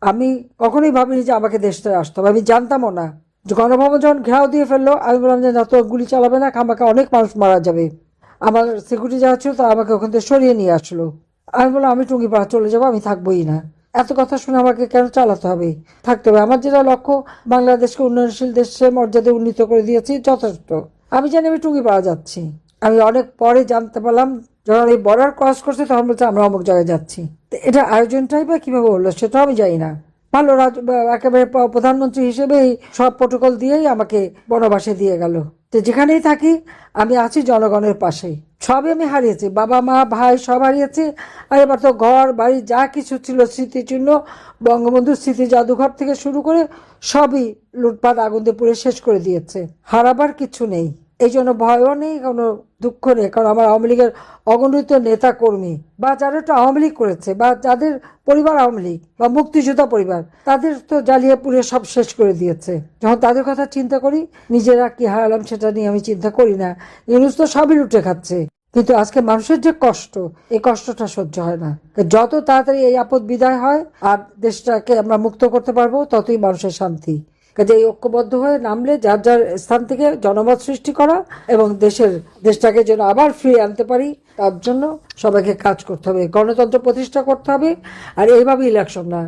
আমি কখনোই ভাবিনি যে আমাকে দেশটা আসতে হবে, আমি জানতামও না যে গণভবন যখন ঘেরাও দিয়ে ফেললো আমি বললাম যে না, তো গুলি চালাবে না, খামাখা অনেক মানুষ মারা যাবে। আমার সিকিউরিটি যারা ছিল তারা আমাকে ওখান থেকে সরিয়ে নিয়ে আসলো। আমি বললাম আমি টুঙ্গিপাড়া চলে যাবো, আমি থাকবোই না। এত কথা শুনে আমাকে কেন চালাতে হবে, থাকতে হবে। আমার যেটা লক্ষ্য, বাংলাদেশকে উন্নয়নশীল দেশে মর্যাদা উন্নীত করে দিয়েছি, যথেষ্ট। আমি জানি আমি টুঙ্গিপাড়া যাচ্ছি। আমি অনেক পরে জানতে পারলাম, যখন এই বর্ডার ক্রস করছে তখন বলছে আমরা অমুক জায়গায় যাচ্ছি। তো এটা আয়োজনটাই বা কিভাবে হলো সেটাও আমি জানি না। ভালো একেবারে প্রধানমন্ত্রী হিসেবেই সব প্রোটোকল দিয়েই আমাকে বনবাসে দিয়ে গেল। তো যেখানেই থাকি আমি আছি জনগণের পাশে। সবই আমি হারিয়েছি, বাবা মা ভাই সব হারিয়েছি। আর এবার তো ঘর বাড়ি যা কিছু ছিল স্মৃতিচিহ্ন, বঙ্গবন্ধুর স্মৃতি জাদুঘর থেকে শুরু করে সবই লুটপাট আগুন দিয়ে পুড়ে শেষ করে দিয়েছে। হারাবার কিছু নেই, এই জন্য ভয়ও নেই, কোনো দুঃখ নেই। কারণ আমার আওয়ামী লীগের অগণিত নেতা কর্মী বা যারা একটু আওয়ামী লীগ করেছে বা যাদের পরিবার আওয়ামী লীগ বা মুক্তিযোদ্ধা পরিবার, তাদের তো জ্বালিয়ে পুড়িয়ে সব শেষ করে দিয়েছে। যখন তাদের কথা চিন্তা করি, নিজেরা কি হারালাম সেটা নিয়ে আমি চিন্তা করি না। ইউনূস তো সবই লুটে খাচ্ছে, কিন্তু আজকে মানুষের যে কষ্ট, এই কষ্টটা সহ্য হয় না। যত তাড়াতাড়ি এই আপদ বিদায় হয় আর দেশটাকে আমরা মুক্ত করতে পারবো, ততই মানুষের শান্তি। কাজে এই ঐক্যবদ্ধ হয়ে নামলে যার যার স্থান থেকে জনমত সৃষ্টি করা এবং দেশটাকে যেন আবার ফিরিয়ে আনতে পারি, তার জন্য সবাইকে কাজ করতে হবে, গণতন্ত্র প্রতিষ্ঠা করতে হবে। আর এইভাবে ইলেকশন না,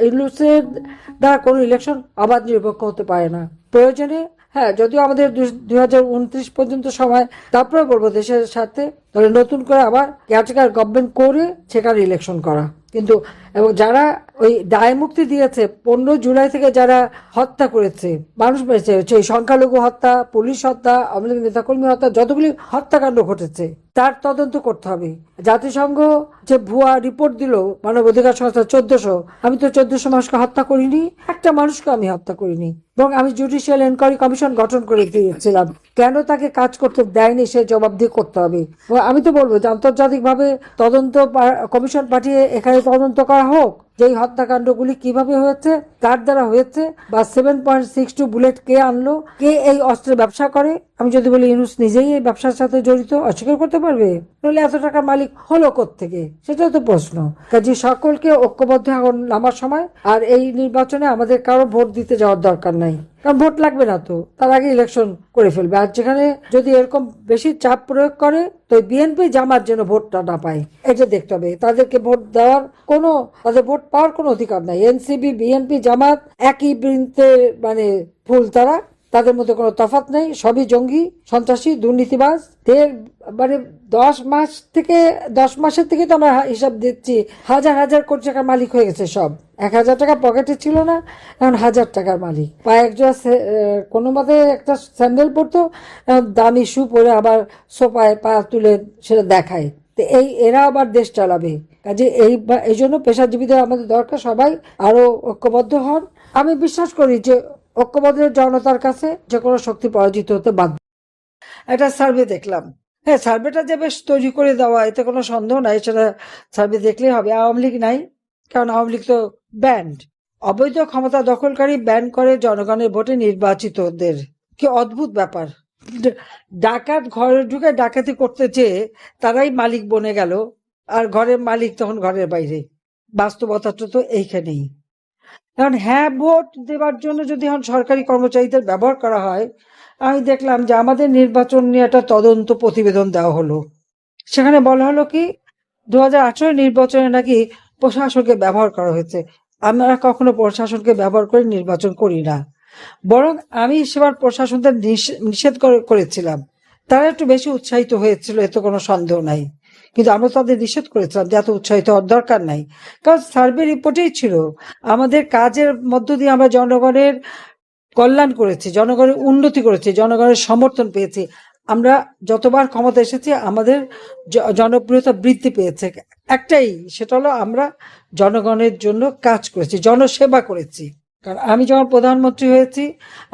ইউনূসের দ্বারা কোনো ইলেকশন অবাধ নিরপেক্ষ হতে পারে না। প্রয়োজনে হ্যাঁ, যদিও আমাদের 2029 পর্যন্ত সময়, তারপরে বলবো দেশের সাথে তাহলে নতুন করে আবার কেয়ারটেকার গভর্নমেন্ট করে সেখানে ইলেকশন করা। কিন্তু এবং যারা ওই দায় মুক্তি দিয়েছে 15 জুলাই থেকে যারা হত্যা করেছে, মানুষ মেরেছে, হচ্ছে সংখ্যালঘু হত্যা, পুলিশ হত্যা, আওয়ামী লীগ নেতাকর্মী হত্যা, যতগুলি হত্যাকাণ্ড ঘটেছে তার তদন্ত করতে হবে। জাতিসংঘ যে ভুয়া রিপোর্ট দিল মানবাধিকার সংস্থা 1400, আমি তো 1400 মানুষকে হত্যা করিনি, একটা মানুষকে আমি হত্যা করিনি। এবং আমি জুডিশিয়াল এনকোয়ারি কমিশন গঠন করে দিয়েছিলাম, কেন তাকে কাজ করতে দেয়নি সে জবাবদিহি করতে হবে। আমি তো বলবো যে আন্তর্জাতিকভাবে তদন্ত কমিশন পাঠিয়ে এখানে তদন্ত করা হোক, যে এই হত্যাকাণ্ডগুলি কিভাবে হয়েছে, কার দ্বারা হয়েছে, বা 7.62 বুলেট কে আনলো, কে এই অস্ত্রের ব্যবসা করে। আমি যদি বলি ইউনূস নিজেই এই ব্যবসার সাথে জড়িত, অস্বীকার করতে পারবে? নইলে এত টাকার মালিক হলো কোত্থেকে, সেটাও তো প্রশ্ন। কাজে সকলকে ঐক্যবদ্ধ এখন নামার সময়। আর এই নির্বাচনে আমাদের কারো ভোট দিতে যাওয়ার দরকার নাই, কারণ ভোট লাগবে না, তো তার আগে ইলেকশন করে ফেলবে। আর যেখানে যদি এরকম বেশি চাপ প্রয়োগ করে, তো বিএনপি জামাত যেন ভোটটা না পায়, এটা দেখতে হবে। তাদেরকে ভোট দেওয়ার কোনো, তাদের ভোট পাওয়ার কোনো অধিকার নাই। এনসিপি বিএনপি জামাত একই বৃন্তে মানে ফুল, তাদের মধ্যে কোনো তফাৎ নেই, সবই জঙ্গি সন্ত্রাসী দুর্নীতিবাজ। মানে 10 মাসের থেকে তো আমরা হিসাব দিচ্ছি, হাজার হাজার কোটি টাকার মালিক হয়ে গেছে সব। 1000 টাকা পকেটে ছিল না, এখন 1000 টাকার মালিক। পায়ে একজোড়া কোনো মতে একটা স্যান্ডেল পরতো, দামি শু পরে আবার সোফায় পা তুলে সেটা দেখায়। তো এরা আবার দেশ চালাবে। কাজে এই জন্য পেশাজীবীদের আমাদের দরকার, সবাই আরো ঐক্যবদ্ধ হন। আমি বিশ্বাস করি যে ঐক্যবদ্ধ জনতার কাছে যে কোনো শক্তি পরাজিত হতে বাধ্য। একটা সার্ভে দেখলাম, হ্যাঁ সার্ভেটা যে বেশ তৈরি করে দেওয়া, এতে কোনো সন্দেহ নাই, সেটা সার্ভে দেখলেই হবে। আওয়ামী লীগ নাই, কারণ আওয়ামী লীগ তো ব্যান্ড। অবৈধ ক্ষমতা দখলকারী ব্যান করে জনগণের ভোটে নির্বাচিতদের, কি অদ্ভুত ব্যাপার। ডাকাত ঘরে ঢুকে ডাকাতি করতে চেয়ে তারাই মালিক বনে গেল, আর ঘরের মালিক তখন ঘরের বাইরে। বাস্তবতাটা তো এইখানেই। কারণ হ্যাঁ, ভোট দেওয়ার জন্য যদি এখন সরকারি কর্মচারীদের ব্যবহার করা হয়, আমি দেখলাম যে আমাদের নির্বাচন নিয়ে একটা তদন্ত প্রতিবেদন দেওয়া হলো। সেখানে বলা হলো কি 2018 নির্বাচনে নাকি প্রশাসনকে ব্যবহার করা হয়েছে। আমরা কখনো প্রশাসনকে ব্যবহার করে নির্বাচন করি না, বরং আমি সেবার প্রশাসনদের নিষেধ করেছিলাম। তারা একটু বেশি উৎসাহিত হয়েছিল, এতে কোনো সন্দেহ নাই। কিন্তু আমরা তাদের নিষেধ করেছিলাম যে এত উৎসাহিত হওয়ার দরকার নাই। কারণ সার্ভে রিপোর্টেই ছিল আমাদের কাজের মধ্য দিয়ে আমরা জনগণের কল্যাণ করেছি, জনগণের উন্নতি করেছি, জনগণের সমর্থন পেয়েছি। আমরা যতবার ক্ষমতা এসেছি আমাদের জনপ্রিয়তা বৃদ্ধি পেয়েছে একটাই, সেটা হলো আমরা জনগণের জন্য কাজ করেছি, জনসেবা করেছি। কারণ আমি যখন প্রধানমন্ত্রী হয়েছি,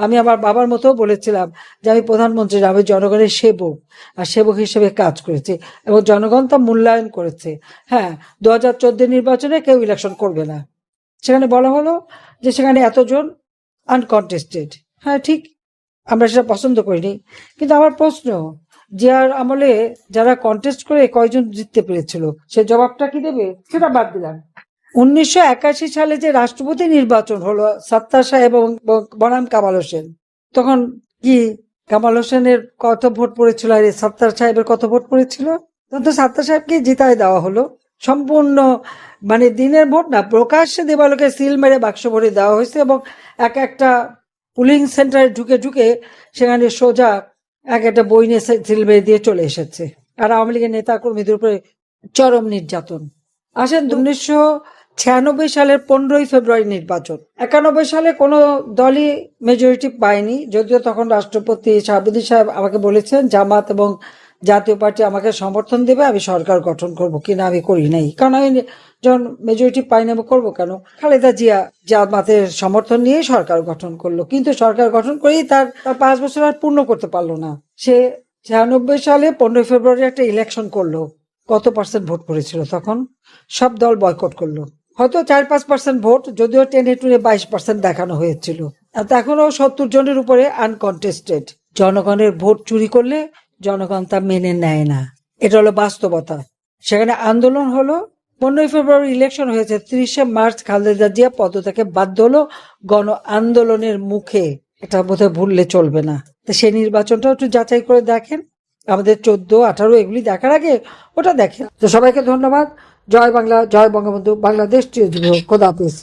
আমি আমার বাবার মতো বলেছিলাম যে আমি প্রধানমন্ত্রী, আমি জনগণের সেবক, আর সেবক হিসেবে কাজ করেছি এবং জনগণ তা মূল্যায়ন করেছে। হ্যাঁ, 2014 নির্বাচনে কেউ ইলেকশন করবে না, সেখানে বলা হলো যে সেখানে এতজন আনকন্টেস্টেড। হ্যাঁ ঠিক, আমরা সেটা পছন্দ করিনি। কিন্তু আমার প্রশ্ন, জিয়ার আমলে যারা কন্টেস্ট করে কয়জন জিততে পেরেছিল, সে জবাবটা কি দেবে, সেটা বাদ দিলাম। 1981 সালে যে রাষ্ট্রপতি নির্বাচন হলো সত্তার সাহেব এবং বনাম কামাল হোসেন, তখন কি কামাল হোসেনের কত ভোট পড়েছিল আর সত্তার সাহেবের কত ভোট পড়েছিল? তখন তো সত্তার সাহেবকে জিতায় দেওয়া হলো। সম্পূর্ণ মানে দিনের ভোট না, প্রকাশ্যে দেবালোকে সিল মেরে বাক্স ভরে দেওয়া হয়েছে এবং এক একটা পুলিং সেন্টারে ঢুকে ঢুকে সেখানে সোজা এক একটা বই নিয়ে সিল মেরে দিয়ে চলে এসেছে। আর আওয়ামী লীগের নেতা কর্মীদের উপরে চরম নির্যাতন। আসেন 1996 সালের 15ই ফেব্রুয়ারি নির্বাচন। 91 সালে কোনো দলই মেজরিটি পায়নি, যদিও তখন রাষ্ট্রপতি শাহাবুদ্দিন সাহেব আমাকে বলেছেন জামাত এবং জাতীয় পার্টি আমাকে সমর্থন দেবে, আমি সরকার গঠন করব কিনা আমি করি নাই, কারণ আমি যখন মেজরিটি পাইনি আমি করবো কেন। খালেদা জিয়া জামাতের সমর্থন নিয়ে সরকার গঠন করলো, কিন্তু সরকার গঠন করেই তার 5 বছর আর পূর্ণ করতে পারলো না। সে 96 সালে 15 ফেব্রুয়ারি একটা ইলেকশন করলো। কত পার্সেন্ট ভোট পড়েছিল তখন? সব দল বয়কট করলো। হয়তো 4-5% ভোট, যদিও টেনে টুনে 22% দেখানো হয়েছিল। আর এখনো 70 জনের উপরে আনকন্টেস্টেড। জনগণের ভোট চুরি করলে জনগণ তা মেনে নেয় না, এটা হলো বাস্তবতা। সেখানে আন্দোলন হলো। 15 ফেব্রুয়ারি ইলেকশন হয়েছে, 30 মার্চ খালেদা জিয়া পদত্যাগে বাধ্য হলো গণ আন্দোলনের মুখে। এটা বোধহয় ভুললে চলবে না। তো সেই নির্বাচনটা একটু যাচাই করে দেখেন, আমাদের 14, 18 এগুলি দেখার আগে ওটা দেখেন। তো সবাইকে ধন্যবাদ। জয় বাংলা, জয় বঙ্গবন্ধু, বাংলাদেশ চিরজীবী হোক। খোদা হাফেজ।